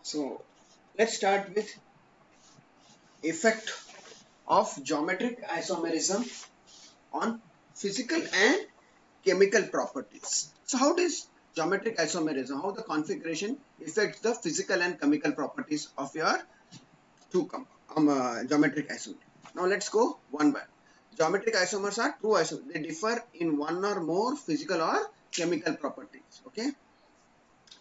So let's start with effect of geometric isomerism on physical and chemical properties. So how does geometric isomerism, how the configuration affects the physical and chemical properties of your geometric isomers? Now let's go one by one. Geometric isomers are true isomers. They differ in one or more physical or chemical properties. Okay,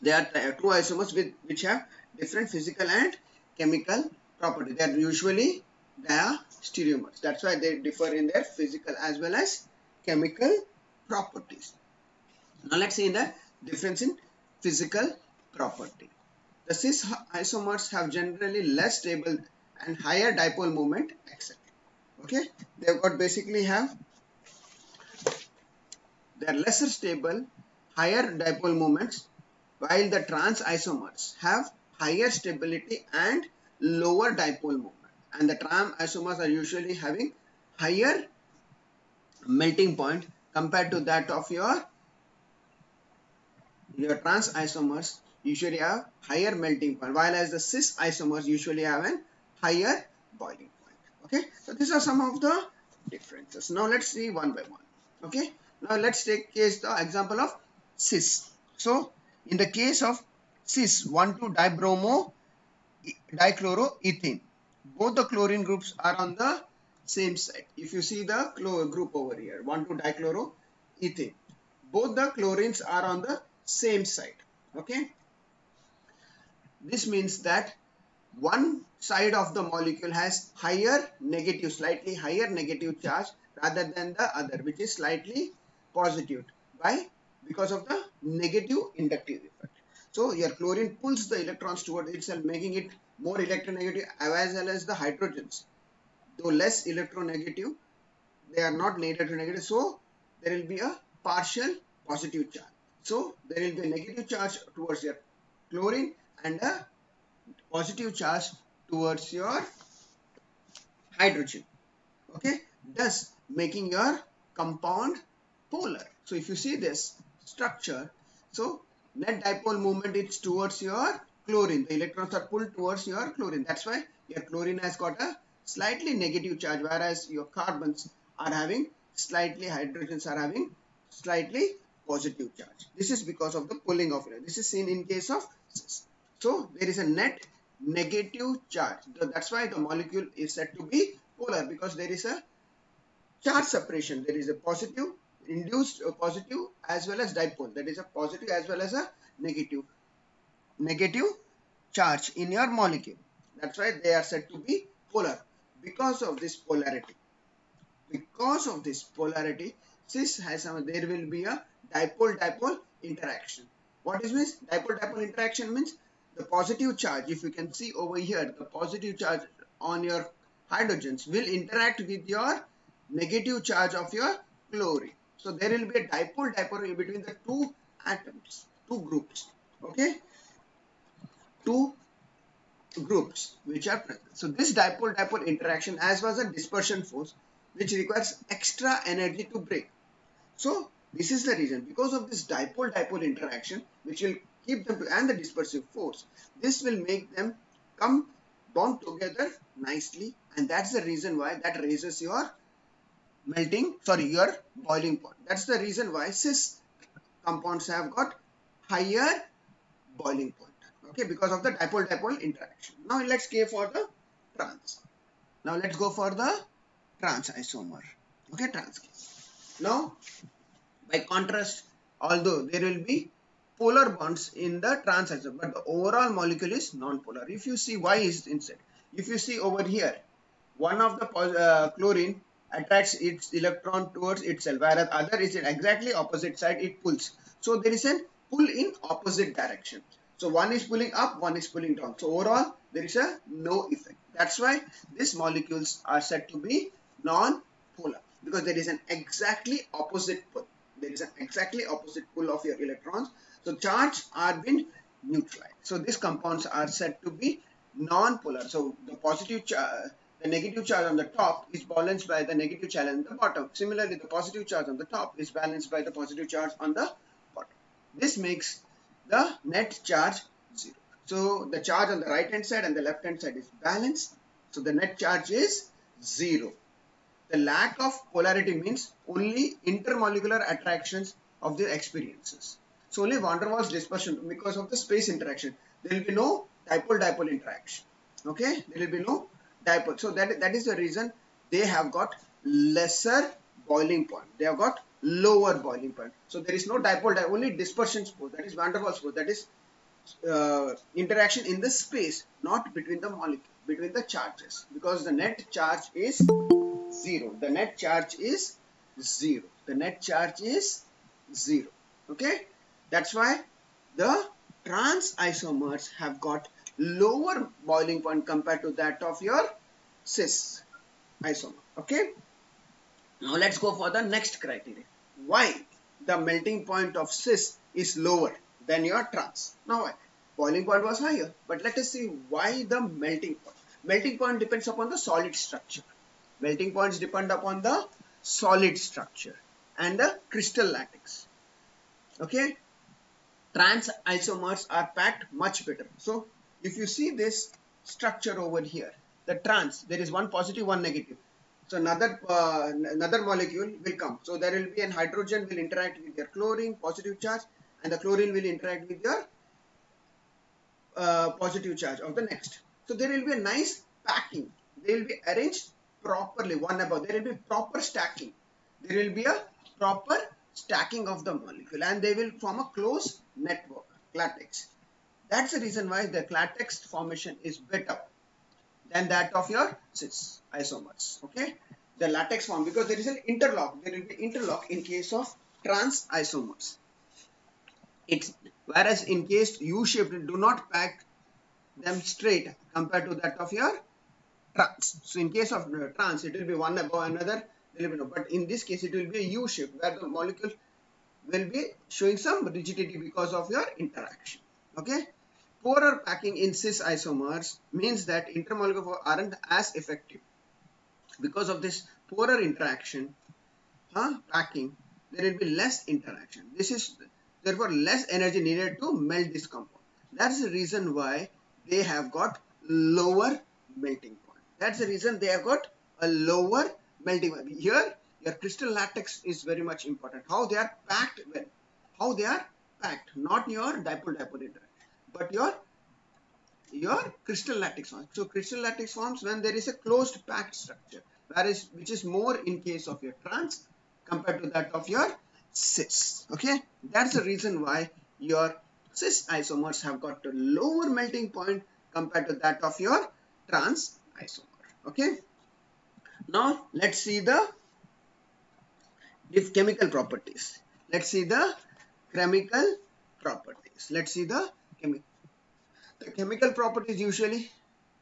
they are true isomers which have different physical and chemical properties. They are usually diastereomers. That's why they differ in their physical as well as chemical properties. Now let's see the difference in physical property. The cis isomers have generally less stable and higher dipole moment, etc. Okay, they've got basically have they are lesser stable, higher dipole moments, while the trans isomers have higher stability and lower dipole moment. And the trans isomers are usually having higher melting point compared to that of your trans isomers usually have higher melting point, while as the cis isomers usually have a higher boiling point. Okay, so these are some of the differences. Now let's see one by one. Okay, now let's take the example of cis. So in the case of cis 1,2-dibromo dichloroethane, both the chlorine groups are on the same side. If you see the group over here, 1,2-dichloroethane, both the chlorines are on the same side. Okay, this means that one side of the molecule has slightly higher negative charge rather than the other, which is slightly positive because of the negative inductive effect. So your chlorine pulls the electrons towards itself, making it more electronegative, as well as the hydrogens, though less electronegative, they are not negative, so there will be a partial positive charge. So there will be a negative charge towards your chlorine and a positive charge towards your hydrogen. Okay, thus making your compound polar. So if you see this structure, so net dipole moment is towards your chlorine. The electrons are pulled towards your chlorine. That's why your chlorine has got a slightly negative charge, whereas your carbons are having hydrogens are having slightly positive charge. This is because of the pulling of it. This is seen in case of cis. So there is a net negative charge. That's why the molecule is said to be polar, because there is a charge separation. There is a positive induced positive as well as dipole. That is a positive as well as a negative charge in your molecule. That's why they are said to be polar. Because of this polarity, cis has there will be a dipole interaction. What is means dipole interaction means the positive charge, if you can see over here, the positive charge on your hydrogens will interact with your negative charge of your chlorine. So there will be a dipole between the two atoms, two groups. Okay, two groups which are present. So this dipole interaction as well as a dispersion force which requires extra energy to break. So this is the reason, because of this dipole interaction which will keep them and the dispersive force, this will make them come bound together nicely, and that's the reason why that raises your your boiling point. That's the reason why cis compounds have got higher boiling point. Okay, because of the dipole interaction. Now let's go for the trans. Now let's go for the trans isomer. Okay, trans case. Now by contrast, although there will be polar bonds in the trans isomer, but the overall molecule is non-polar. If you see why is instead, if you see over here, one of the chlorine attracts its electron towards itself, whereas other is in exactly opposite side, it pulls. So there is a pull in opposite direction. So one is pulling up, one is pulling down. So overall there is a no effect. That's why these molecules are said to be non-polar, because there is an exactly opposite pull. There is an exactly opposite pull of your electrons. So charge are been neutralized. So these compounds are said to be non-polar. So the negative charge on the top is balanced by the negative charge on the bottom. Similarly, the positive charge on the top is balanced by the positive charge on the bottom. This makes the net charge 0. So the charge on the right hand side and the left hand side is balanced. So the net charge is 0. The lack of polarity means only intermolecular attractions of the experiences. So only van der Waals dispersion because of the space interaction. There will be no dipole-dipole interaction. Okay, there will be no dipole. So that is the reason they have got lesser boiling point. They have got lower boiling point. So there is no dipole, only dispersion force. That is van der Waals force. That is interaction in the space, not between the molecule, between the charges, because the net charge is 0. The net charge is 0. The net charge is 0. Okay, that's why the trans isomers have got lower boiling point compared to that of your cis isomer. Okay, now let's go for the next criteria. Why the melting point of cis is lower than your trans? Now boiling point was higher, but let us see why the melting point. Melting point depends upon the solid structure. Melting points depend upon the solid structure and the crystal lattice. Okay, trans isomers are packed much better. So if you see this structure over here, the trans, there is one positive, one negative. So another molecule will come. So there will be an hydrogen will interact with your chlorine positive charge, and the chlorine will interact with your positive charge of the next. So there will be a nice packing. They will be arranged properly one above. There will be proper stacking. There will be a proper stacking of the molecule, and they will form a close network, lattice. That's the reason why the lattice formation is better than that of your cis isomers. Okay, the lattice form, because there is an interlock. There will be interlock in case of trans isomers. It's whereas in case U-shaped, do not pack them straight compared to that of your trans. So in case of trans, it will be one above another. There will be no, but in this case, it will be a U-shape where the molecule will be showing some rigidity because of your interaction. Okay, poorer packing in cis isomers means that intermolecular aren't as effective because of this poorer interaction. Packing, there will be less interaction. This is therefore less energy needed to melt this compound. That's the reason why they have got lower melting point. That's the reason they have got a lower melting point. Here, your crystal lattice is very much important. How they are packed well. How they are packed, not your dipole-dipole interaction, but your crystal lattice forms. So crystal lattice forms when there is a closed packed structure, whereas which is more in case of your trans compared to that of your cis. Okay, that's the reason why your cis isomers have got a lower melting point compared to that of your trans isomer. Okay, now let's see the chemical properties. Let's see the chemical properties. Let's see the chemical. The chemical properties usually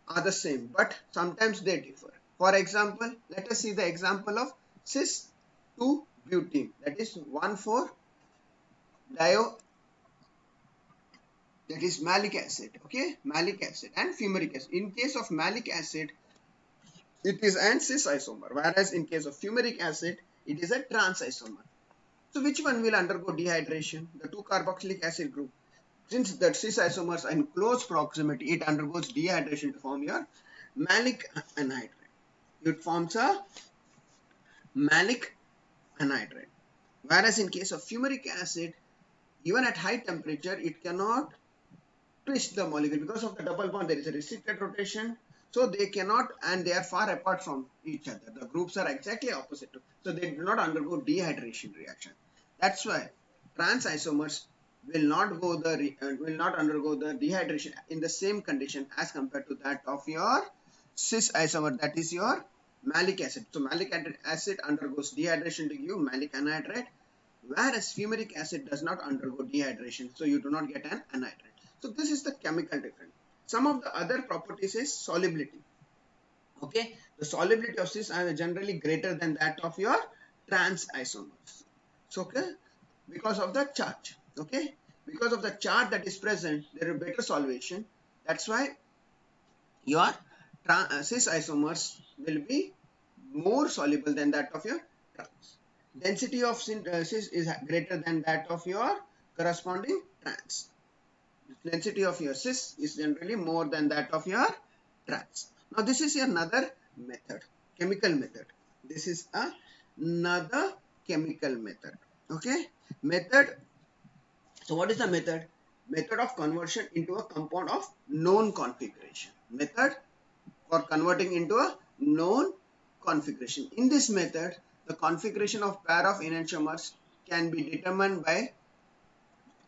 are the same, but sometimes they differ. For example, let us see the example of cis-2-butene, that is 1,4-dio, that is malic acid. Okay, malic acid and fumaric acid. In case of malic acid, it is an cis isomer, whereas in case of fumaric acid, it is a trans isomer. So which one will undergo dehydration? The 2-carboxylic acid group. Since the cis isomers are in close proximity, it undergoes dehydration to form your malic anhydride. It forms a malic anhydride. Whereas in case of fumaric acid, even at high temperature, it cannot twist the molecule because of the double bond. There is a restricted rotation, so they cannot, and they are far apart from each other. The groups are exactly opposite, so they do not undergo dehydration reaction. That's why trans isomers will not undergo the dehydration in the same condition as compared to that of your cis isomer, that is your malic acid. So malic acid undergoes dehydration to give malic anhydride, whereas fumaric acid does not undergo dehydration, so you do not get an anhydride. So this is the chemical difference. Some of the other properties is solubility. Okay, the solubility of cis are generally greater than that of your trans isomers. So okay, because of the charge. Okay, because of the charge that is present, there is better solvation. That's why your cis isomers will be more soluble than that of your trans. Density of cis is greater than that of your corresponding trans. density of your cis is generally more than that of your trans. Now this is another method, chemical method. This is another chemical method. Okay, method. So what is the method? Method of conversion into a compound of known configuration. Method for converting into a known configuration. In this method, the configuration of pair of enantiomers can be determined by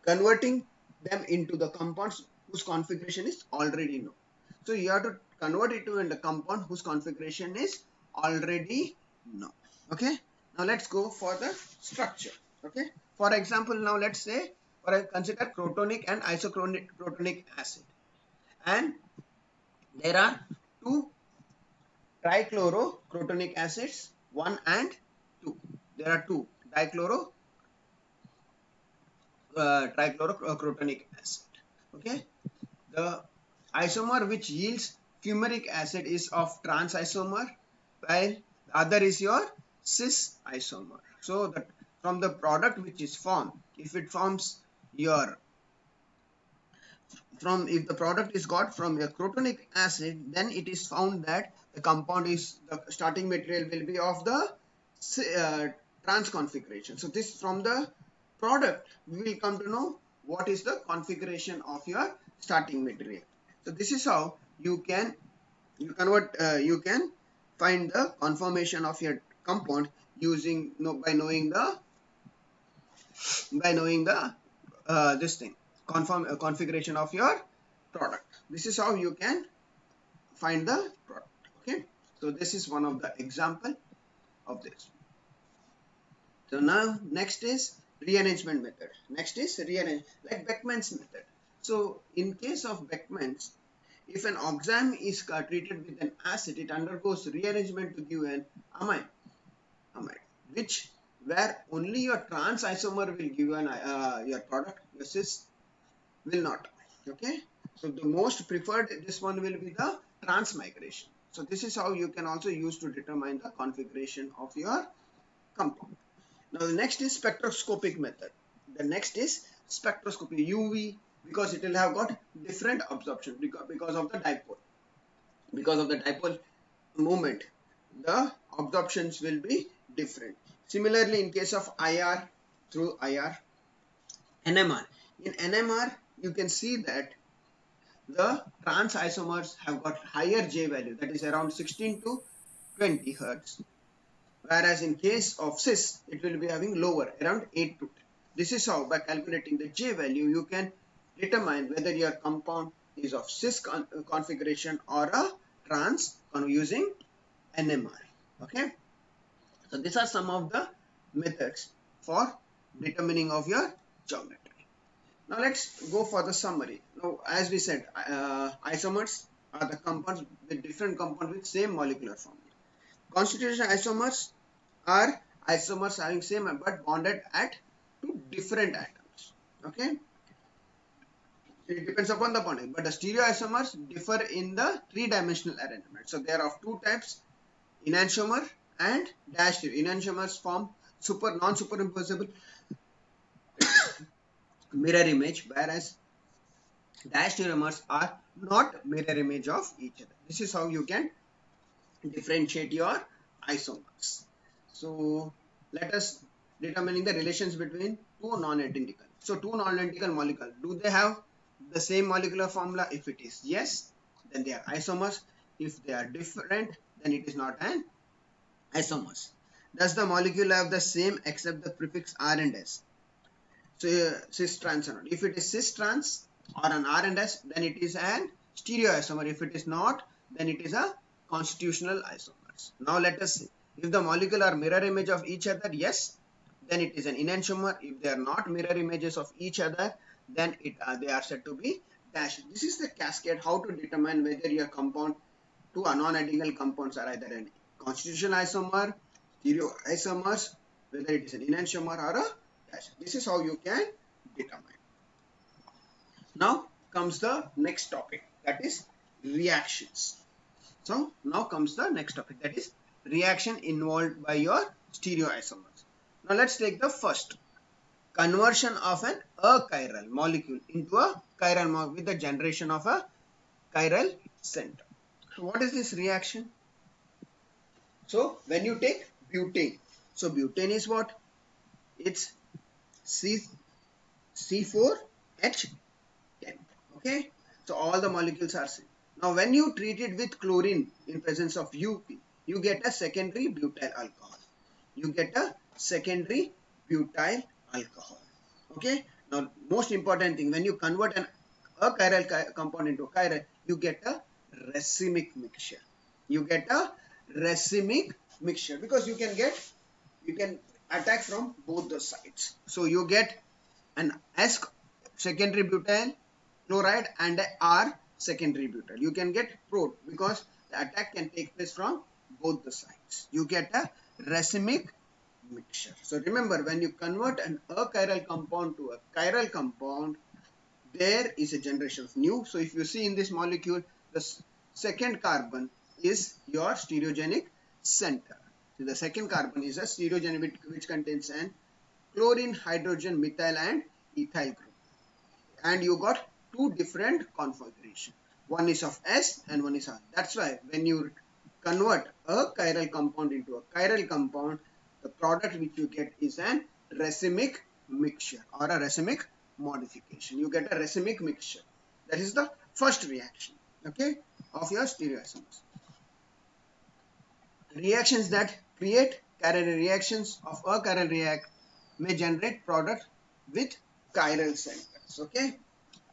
converting them into the compounds whose configuration is already known. So you have to convert it to a compound whose configuration is already known. Okay. Now let's go for the structure. Okay. For example, now let's say consider protonic and isochronic acid, and there are two trichlorocrotonic acids, 1 and 2. There are two trichlorocrotonic acid. Okay, the isomer which yields fumaric acid is of trans isomer, while the other is your cis isomer. So that from the product which is formed, if it forms your if the product is got from a crotonic acid, then it is found that the compound is, the starting material will be of the trans configuration. So this, from the product we will come to know what is the configuration of your starting material. So this is how you can find the conformation of your compound using by knowing the this thing, configuration of your product. This is how you can find the product. Okay, so this is one of the example of this. So now next is rearrangement method. Next is like Beckmann's method. So in case of Beckmann's, if an oxime is treated with an acid, it undergoes rearrangement to give an amide, which where only your trans isomer will give an your product, your cis will not. Okay, so the most preferred, this one will be the transmigration. So this is how you can also use to determine the configuration of your compound. Now the next is spectroscopic method. The next is spectroscopy, UV, because it will have got different absorption because of the dipole. Because of the dipole moment, the absorptions will be different. Similarly, in case of IR, through IR, NMR. In NMR, you can see that the trans isomers have got higher J value, that is around 16 to 20 Hertz. Whereas in case of cis, it will be having lower, around 8 to 10. This is how, by calculating the J value, you can determine whether your compound is of cis configuration or a trans using NMR. Okay. So these are some of the methods for determining of your geometry. Now let's go for the summary. Now, as we said, isomers are the compounds with different compounds with same molecular formula. Constitutional isomers are isomers having same but bonded at two different atoms. Okay, it depends upon the bonding, but the stereoisomers differ in the three-dimensional arrangement. So there are of two types: enantiomer and dash stereo. Enantiomers form non-superimposable mirror image, whereas dash stereomers are not mirror image of each other. This is how you can differentiate your isomers. So let us determining the relations between two non-identical. So two non-identical molecules, do they have the same molecular formula? If it is yes, then they are isomers. If they are different, then it is not an isomers. Does the molecule have the same except the prefix R and S? So cis trans or not. If it is cis trans or an R and S, then it is an stereoisomer. If it is not, then it is a constitutional isomers. Now let us see. If the molecule are mirror image of each other, yes, then it is an enantiomer. If they are not mirror images of each other, then they are said to be dash. This is the cascade, how to determine whether your compound, two non-identical compounds, are either an constitutional isomer, stereoisomers, whether it is an enantiomer or a dash. This is how you can determine. Now comes the next topic, that is reactions. So now comes the next topic, that is reaction involved by your stereoisomers. Now let's take the first. conversion of an achiral molecule into a chiral molecule with the generation of a chiral center. So what is this reaction? So when you take butane, so butane is what? It's C4H10. Okay, so all the molecules are same. Now when you treat it with chlorine in presence of UP, you get a secondary butyl alcohol. You get a secondary butyl alcohol. Okay, now most important thing, when you convert an achiral compound into chiral, you get a racemic mixture. You get a racemic mixture because you can attack from both the sides. So you get an S secondary butyl chloride and a R secondary butyl. You can get prot because the attack can take place from both the sides. You get a racemic mixture. So remember, when you convert an achiral compound to a chiral compound, there is a generation of new. So if you see in this molecule, the second carbon is your stereogenic center. So the second carbon is a stereogenic which contains an chlorine, hydrogen, methyl and ethyl group. And you got two different configurations. One is of S and one is R. That's why when you convert a chiral compound into a chiral compound, the product which you get is an racemic mixture or a racemic modification. You get a racemic mixture. That is the first reaction, okay, of your stereoisomers. Reactions that create chiral reactions of a chiral react may generate product with chiral centers, okay.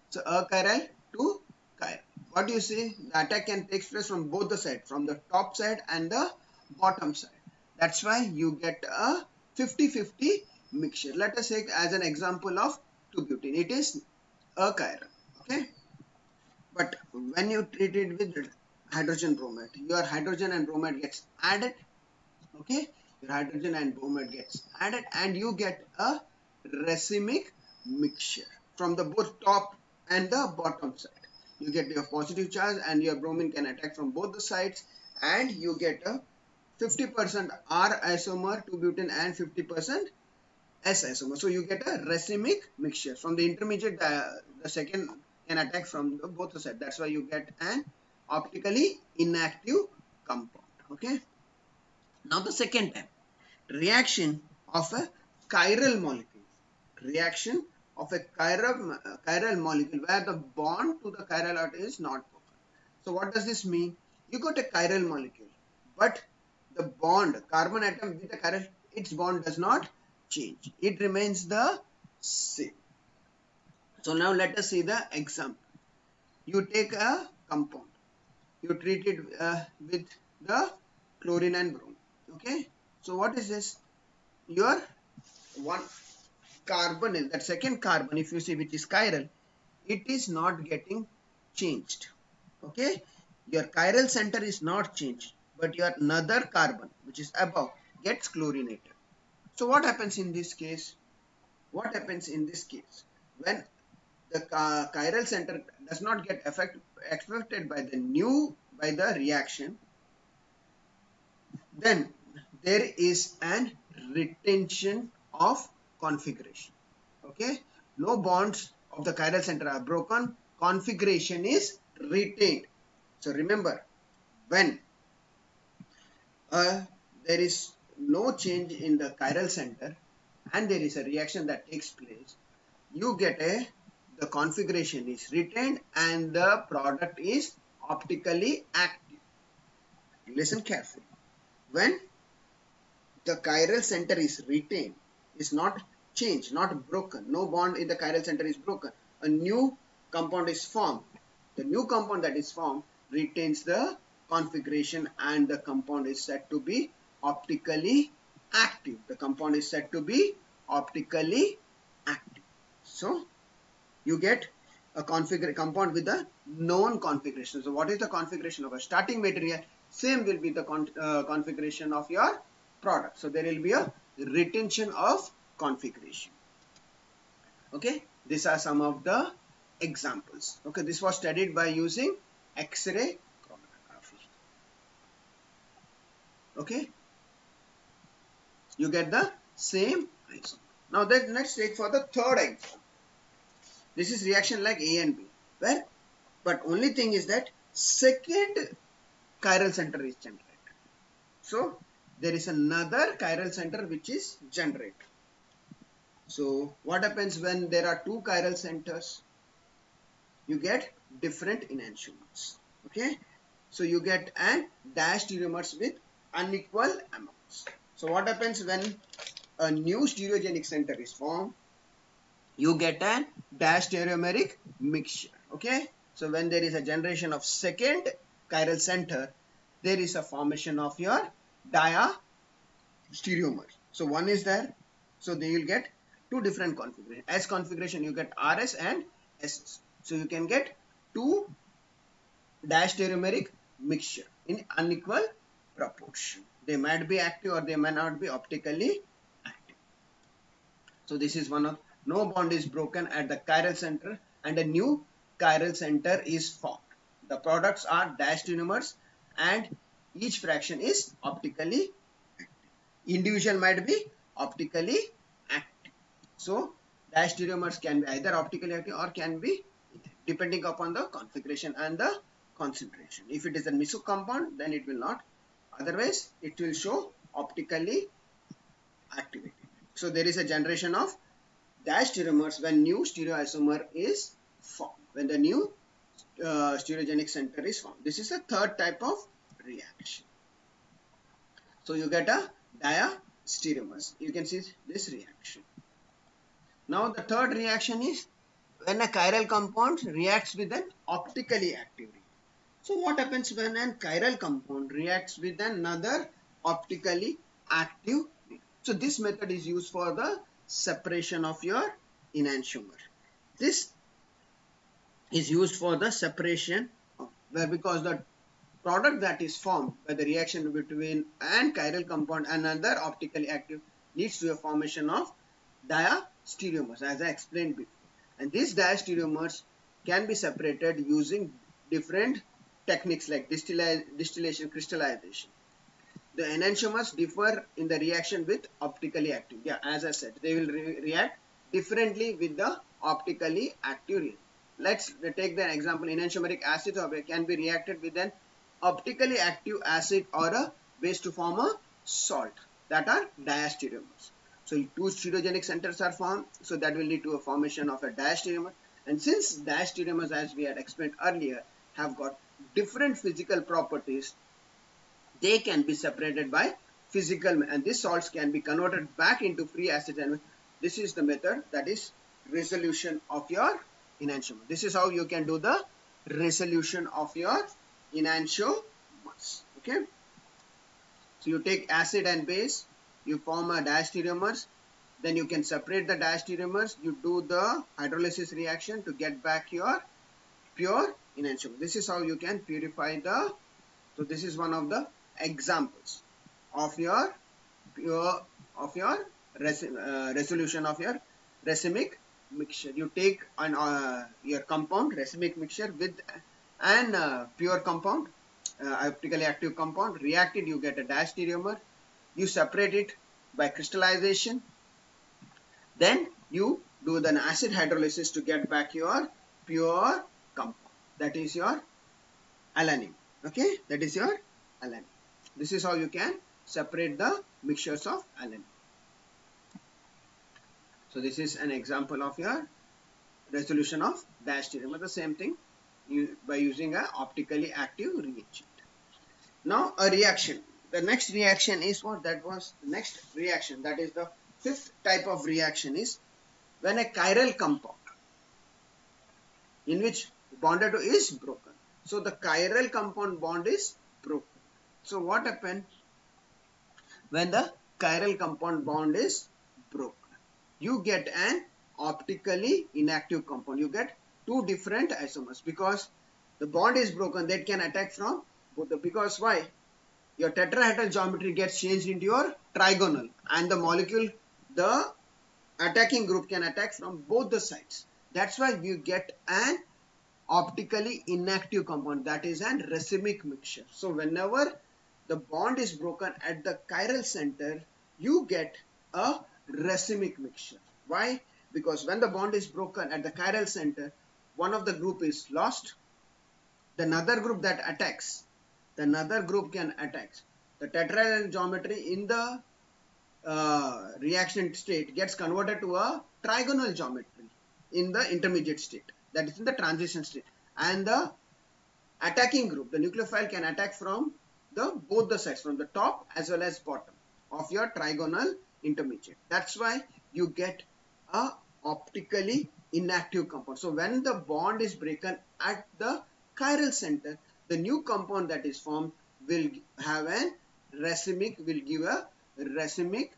So achiral to chiral. What do you see? The attack can take place from both the sides, from the top side and the bottom side. That's why you get a 50-50 mixture. Let us take as an example of 2-butene. It is achiral, okay. But when you treat it with hydrogen bromide, your hydrogen and bromide gets added, okay. Your hydrogen and bromide gets added and you get a racemic mixture from the both top and the bottom side. You get your positive charge and your bromine can attack from both the sides and you get a 50% R isomer 2-butene and 50% S isomer. So you get a racemic mixture. From the intermediate, the second can attack from both the sides. That's why you get an optically inactive compound. Okay. Now the second type, reaction of a chiral molecule. Reaction of a chiral molecule where the bond to the chiral atom is not broken. So what does this mean? You got a chiral molecule, but the bond, carbon atom with the chiral, its bond does not change. It remains the same. So now let us see the example. You take a compound, you treat it with the chlorine and bromine. Okay. So what is this? Your one carbon is that second carbon, if you see, which is chiral, it is not getting changed. Okay, your chiral center is not changed, but your another carbon which is above gets chlorinated. So what happens in this case? What happens in this case when the chiral center does not get affected by the reaction? Then there is an retention of configuration. Okay, no bonds of the chiral center are broken, configuration is retained. So remember, when there is no change in the chiral center and there is a reaction that takes place, you get the configuration is retained and the product is optically active. Listen carefully. When the chiral center is retained, is not changed, not broken, no bond in the chiral center is broken, a new compound is formed. The new compound that is formed retains the configuration and the compound is said to be optically active. The compound is said to be optically active. So you get a compound with a known configuration. So what is the configuration of a starting material? Same will be the configuration of your product. So there will be a retention of configuration. Okay, these are some of the examples. Okay, this was studied by using X-ray chromatography. Okay, you get the same isomer. Now let's take for the third example. This is reaction like A and B, where but only thing is that second chiral center is generated. So there is another chiral center which is generated. So what happens when there are two chiral centers? You get different enantiomers. Okay, so you get an dash stereomers with unequal amounts. So what happens when a new stereogenic center is formed? You get an dash stereomeric mixture. Okay, so when there is a generation of second chiral center, there is a formation of your diastereomer. So one is there, so they will get two different configuration. S configuration you get RS and SS. So you can get two dash stereomeric mixture in unequal proportion. They might be active or they may not be optically active. So this is one of no bond is broken at the chiral center and a new chiral center is formed. The products are dash stereomers and each fraction is optically active. Individual might be optically active. So dash stereomers can be either optically active or can be depending upon the configuration and the concentration. If it is a meso compound, then it will not. Otherwise, it will show optically activated. So there is a generation of dash stereomers when new stereoisomer is formed. When the new stereogenic center is formed. This is a third type of reaction. So you get a diastereomers. You can see this reaction. Now the third reaction is when a chiral compound reacts with an optically active reagent. So what happens when a chiral compound reacts with another optically active reagent? So this method is used for the separation of your enantiomer. This is used for the separation of, where because the product that is formed by the reaction between an chiral compound and another optically active leads to a formation of diastereomers, as I explained before. And these diastereomers can be separated using different techniques like distillation, crystallization. The enantiomers differ in the reaction with optically active. Yeah, as I said, they will react differently with the optically active reagent. Let's take the example, enantiomeric acid can be reacted with an optically active acid or a base to form a salt, that are diastereomers. So two stereogenic centers are formed, so that will lead to a formation of a diastereomer. And since diastereomers, as we had explained earlier, have got different physical properties, they can be separated by physical, and these salts can be converted back into free acids, and this is the method, that is resolution of your enantiomer. This is how you can do the resolution of your enantiomers. Okay, so you take acid and base, you form a diastereomers, then you can separate the diastereomers, you do the hydrolysis reaction to get back your pure enantiomer. This is how you can purify the, so this is one of the examples of your resolution of your racemic mixture. You take an your compound racemic mixture with an pure compound, optically active compound, react it, you get a diastereomer, you separate it by crystallization, then you do the acid hydrolysis to get back your pure compound, that is your alanine. Okay, that is your alanine. This is how you can separate the mixtures of alanine. So this is an example of your resolution of diastereomer. The same thing by using a optically active reagent. Now a reaction. The next reaction is what? That was the next reaction. That is the fifth type of reaction, is when a chiral compound in which bonded is broken. So the chiral compound bond is broken. So what happens when the chiral compound bond is broken? You get an optically inactive compound. You get two different isomers because the bond is broken. That can attack from both. Because why? Your tetrahedral geometry gets changed into your trigonal, and the molecule, the attacking group, can attack from both the sides. That's why you get an optically inactive compound, that is an racemic mixture. So whenever the bond is broken at the chiral center, you get a racemic mixture. Why? Because when the bond is broken at the chiral center, one of the group is lost. The another group that attacks, the another group can attack. The tetrahedral geometry in the reaction state gets converted to a trigonal geometry in the intermediate state, that is in the transition state, and the attacking group, the nucleophile, can attack from both the sides, from the top as well as bottom of your trigonal intermediate. That's why you get a optically inactive compound. So when the bond is broken at the chiral center, the new compound that is formed will have a racemic, will give a racemic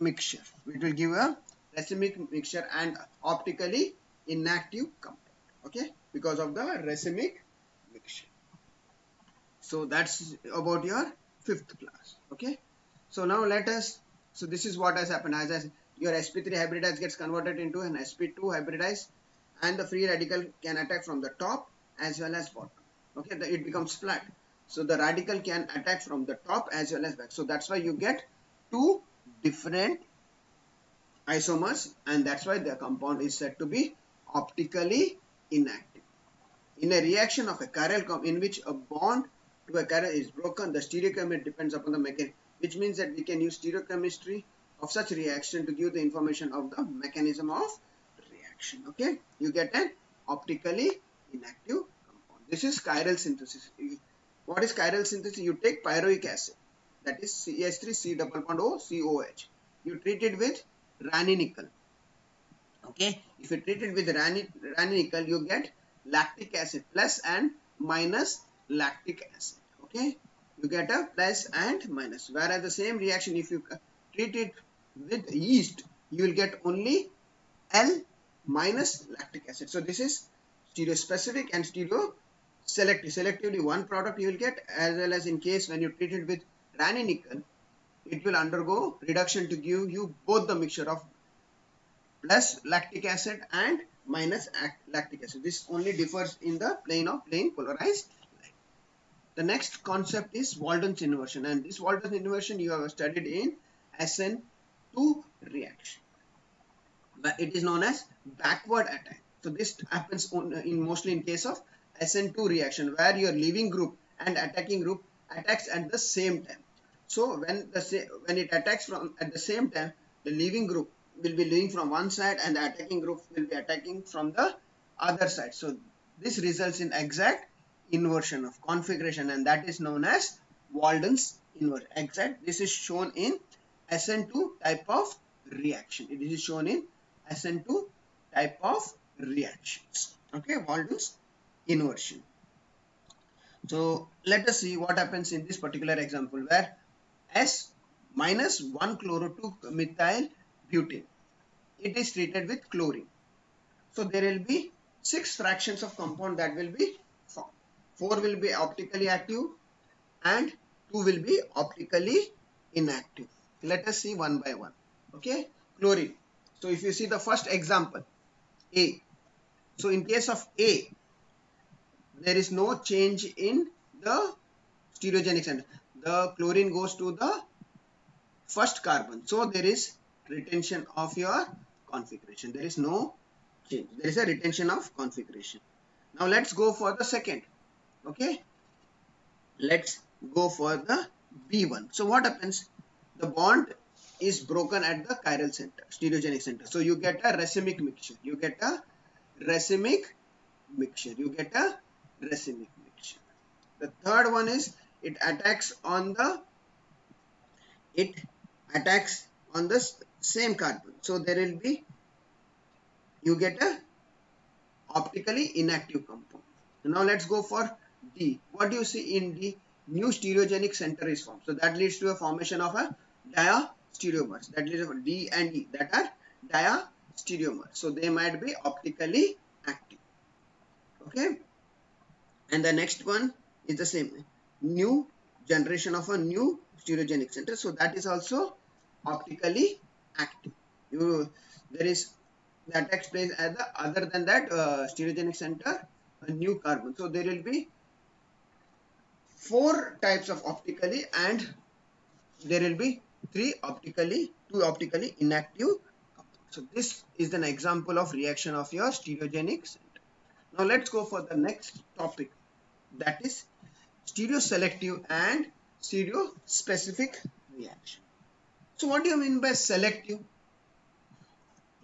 mixture. It will give a racemic mixture and optically inactive compound. Okay, because of the racemic mixture. So that's about your fifth class. Okay, so now let us, so this is what has happened. As your sp3 hybridized gets converted into an sp2 hybridized, and the free radical can attack from the top as well as bottom. Okay, it becomes flat, so the radical can attack from the top as well as back. So that's why you get two different isomers, and that's why the compound is said to be optically inactive. In a reaction of a chiral compound in which a bond to a chiral is broken, the stereochemistry depends upon the mechanism, which means that we can use stereochemistry of such reaction to give the information of the mechanism of reaction. Okay, you get an optically inactive compound. This is chiral synthesis. What is chiral synthesis? You take pyroic acid, that is CH3C+O COH. You treat it with ranitidine. Okay, if you treat it with ranitidine, you get lactic acid, plus and minus lactic acid. Okay, you get a plus and minus. Whereas the same reaction, if you treat it with yeast, you will get only L minus lactic acid. So this is stereospecific and stereoselective. Selectively one product you will get, as well as in case when you treat it with ranitidine, it will undergo reduction to give you both the mixture of plus lactic acid and minus lactic acid. This only differs in the plane of plain polarized light. The next concept is Walden's inversion, and this Walden's inversion you have studied in SN2 reaction. It is known as backward attack. So this happens mostly in case of SN2 reaction, where your leaving group and attacking group attacks at the same time. So when it attacks at the same time, the leaving group will be leaving from one side and the attacking group will be attacking from the other side. So this results in exact inversion of configuration, and that is known as Walden's inversion. Exact. This is shown in SN2 type of reaction. It is shown in SN2 type of reactions. Okay, Walden's inversion. So let us see what happens in this particular example, where S minus 1-chloro-2-methyl butane, it is treated with chlorine. So there will be 6 fractions of compound that will be formed. 4 will be optically active and 2 will be optically inactive. Let us see one by one. Okay, chlorine. So if you see the first example, A. So in case of A, there is no change in the stereogenic center. The chlorine goes to the first carbon. So there is retention of your configuration. There is no change. There is a retention of configuration. Now let's go for the second. Okay. Let's go for the B1. So what happens? The bond is broken at the chiral center, stereogenic center. So you get a racemic mixture. You get a racemic mixture. You get a racemic mixture. The third one is it attacks on the same carbon. So there will be, you get a optically inactive compound. Now let's go for D. What do you see in D? New stereogenic center is formed. So that leads to a formation of a diastereomers. That leads to D and E, that are diastereomers. So they might be optically active. Okay. And the next one is the same. New generation of a new stereogenic center. So that is also optically active. There is that takes place at the other than that stereogenic center, a new carbon. So there will be 4 types of optically, and there will be 3 optically two optically inactive compounds. So this is an example of reaction of your stereogenic center. Now let's go for the next topic, that is stereoselective and stereospecific reaction. So what do you mean by selective?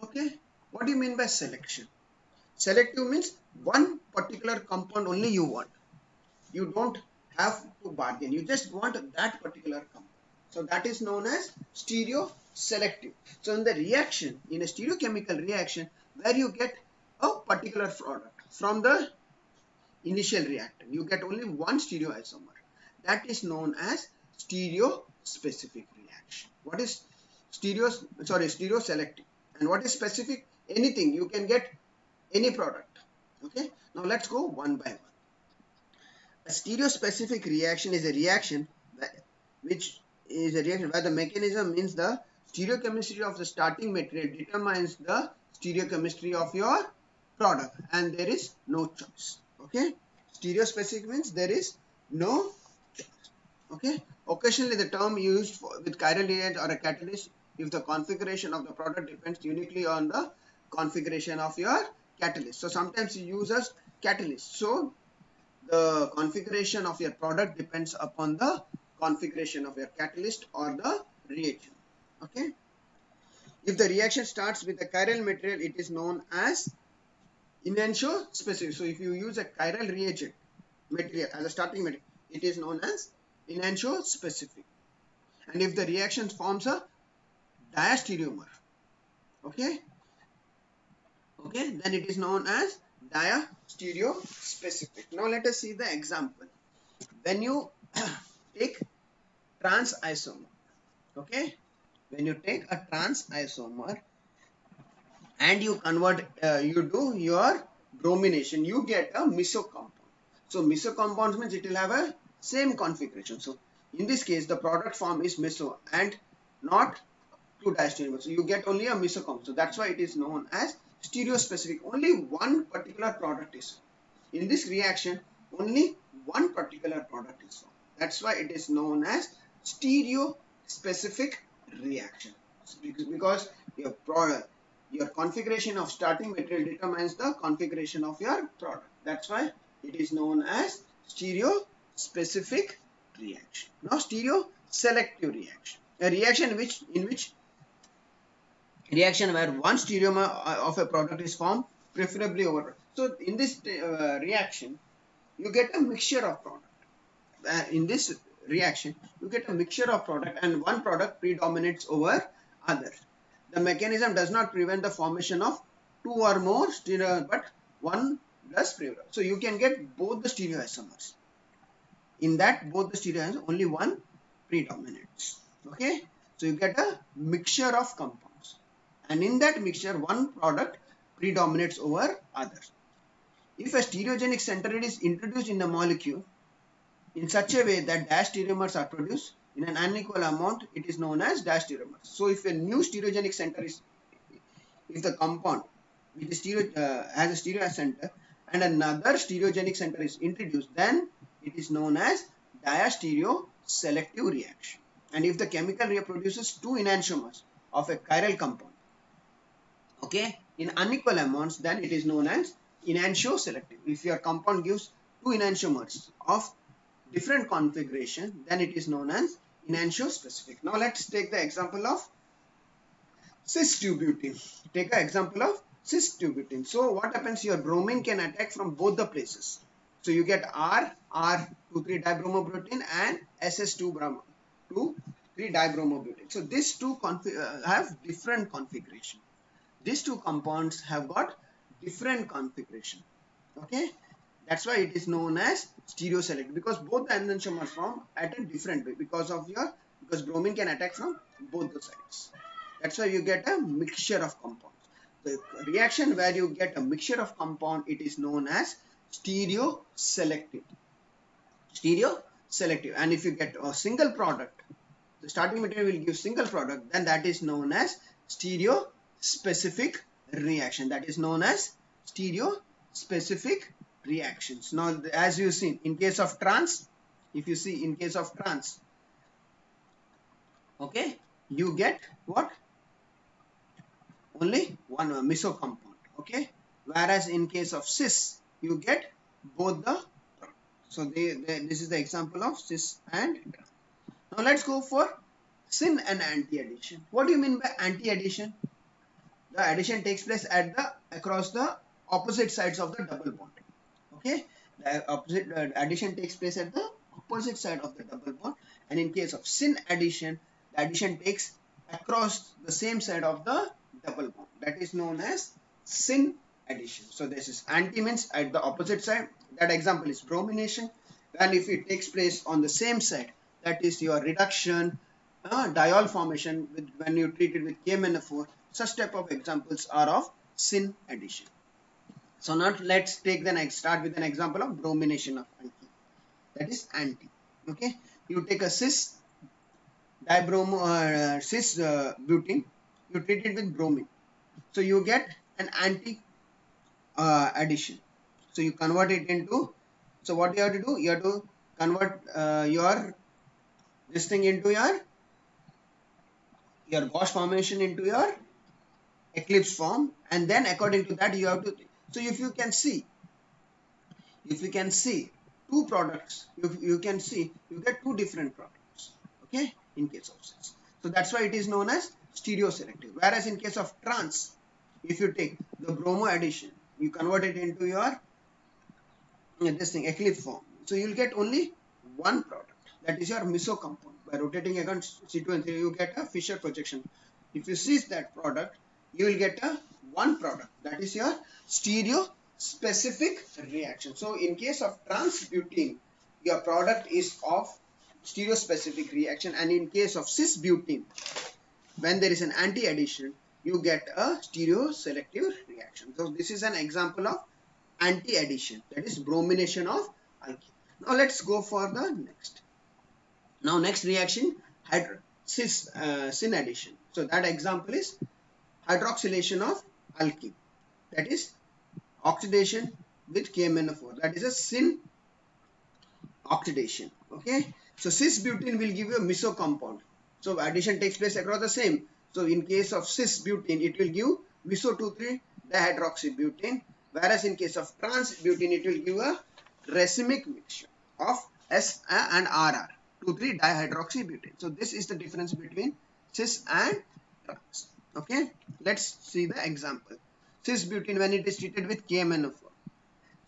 Okay, what do you mean by selection? Selective means one particular compound only you want. You don't have to bargain. You just want that particular compound. So that is known as stereoselective. So in the reaction, in a stereochemical reaction, where you get a particular product from the initial reactant, you get only one stereoisomer. That is known as stereospecific reaction. What is stereoselective? And what is specific? Anything. You can get any product. Okay. Now let's go one by one. A stereospecific reaction is a reaction where the mechanism means the stereochemistry of the starting material determines the stereochemistry of your product, and there is no choice. Okay, stereospecific means there is no choice. Okay, occasionally the term used with chiral reagent or a catalyst if the configuration of the product depends uniquely on the configuration of your catalyst. So sometimes you use as catalyst. So the configuration of your product depends upon the configuration of your catalyst or the reagent. Okay. If the reaction starts with a chiral material, it is known as enantiospecific. So if you use a chiral reagent material as a starting material, it is known as enantiospecific. And if the reaction forms a diastereomer, okay, then it is known as diastereospecific. Now let us see the example. When you take trans isomer, okay, when you take a trans isomer and you convert, you do your bromination, you get a meso compound. So meso compounds means it will have a same configuration. So in this case, the product form is meso and not two diastereomer. So you get only a meso compound. So that's why it is known as stereospecific. Only one particular product is formed. In this reaction, only one particular product is formed. That's why it is known as stereospecific reaction. Because your configuration of starting material determines the configuration of your product. That's why it is known as stereospecific reaction. Now stereoselective reaction. A reaction in which reaction where one stereomer of a product is formed, preferably over. So in this reaction, you get a mixture of product. In this reaction, you get a mixture of product and one product predominates over other. The mechanism does not prevent the formation of two or more stereomers, but one does prevent. So you can get both the stereoisomers. In that both the stereoisomers, only one predominates. Okay, so you get a mixture of compounds, and in that mixture, one product predominates over others. If a stereogenic center is introduced in the molecule in such a way that diastereomers are produced in an unequal amount, it is known as diastereomers. So if a new stereogenic center is, if the compound with the has a stereo center and another stereogenic center is introduced, then it is known as diastereoselective reaction. And if the chemical reproduces two enantiomers of a chiral compound, okay, in unequal amounts, then it is known as enantioselective. If your compound gives two enantiomers of different configuration, then it is known as enantiospecific. Now let's take the example of cis-2-butene. Take an example of cis-2-butene. So what happens? Your bromine can attack from both the places. So you get R2,3-dibromobutene and SS2,3-dibromobutene. So these two have different configuration. These two compounds have got different configuration. Okay, that's why it is known as stereoselective, because both the enantiomers form at a different way because bromine can attack from both the sides. That's why you get a mixture of compounds. The reaction where you get a mixture of compound, it is known as stereoselective. Stereoselective. And if you get a single product, the starting material will give single product, then that is known as stereospecific reaction. That is known as stereospecific reactions. Now, as you see, in case of trans, if you see in case of trans, okay, you get what? Only one meso compound. Okay, whereas in case of cis you get both the products. So this is the example of cis and trans. Now let's go for syn and anti-addition. What do you mean by anti-addition? The addition takes place at the across the opposite sides of the double bond. Okay, the opposite addition takes place at the opposite side of the double bond, and in case of syn addition, the addition takes across the same side of the double bond. That is known as syn addition. So this is anti means at the opposite side. That example is bromination, and if it takes place on the same side, that is your reduction, diol formation with when you treat it with KMnO4. Such type of examples are of syn addition. So now let's take the next, start with an example of bromination of alkene. That is anti. Okay, you take a cis cis butene, you treat it with bromine. So you get an anti addition. So you convert it into. So what you have to do? You have to convert your this thing into your Gauss formation into your eclipse form, and then according to that you have to. So if you can see two products, you can see you get two different products. Okay, in case of cis. So that's why it is known as stereoselective. Whereas in case of trans, if you take the bromo addition, you convert it into your this thing eclipse form. So you'll get only one product. That is your meso compound. By rotating against C2 and 3, you get a Fischer projection. If you seize that product, you will get a one product. That is your stereo specific reaction. So in case of trans butene, your product is of stereo specific reaction, and in case of cis butene, when there is an anti addition, you get a stereo selective reaction. So this is an example of anti addition, that is bromination of alkene. Now let's go for the next. Now next reaction, syn addition. So that example is hydroxylation of alkene, that is oxidation with KMnO4. That is a syn oxidation. Okay, so cis butene will give you a meso compound. So addition takes place across the same. So in case of cis butene, it will give meso 2,3 dihydroxybutane, whereas in case of trans butene, it will give a racemic mixture of S and RR, 2,3 dihydroxybutane. So this is the difference between cis and trans. Okay, let's see the example. Cis butene, when it is treated with KMnO4,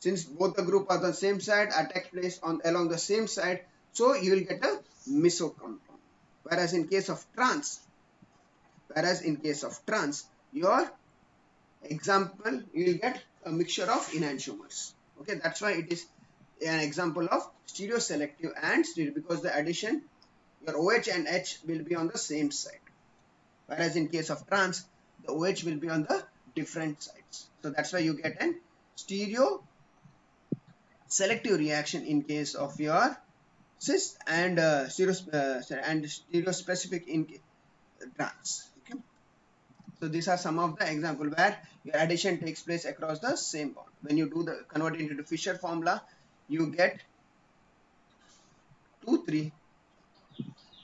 since both the group are the same side, attack place along the same side, so you will get a meso compound. Whereas in case of trans, your example, you will get a mixture of enantiomers. Okay, that's why it is an example of stereo selective and stereo, because the addition, your OH and H will be on the same side. Whereas in case of trans, the OH will be on the different sides. So that's why you get an stereo selective reaction in case of your cis and stereo specific in trans. Okay. So these are some of the example where your addition takes place across the same bond. When you do the convert it into Fischer formula, you get 2,3.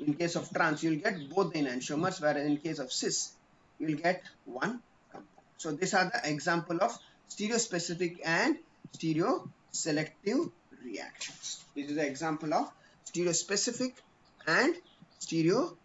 In case of trans, you will get both the enantiomers, whereas in case of cis, you will get one compound. So these are the example of stereo specific and stereo selective reactions. This is the example of stereo specific and stereo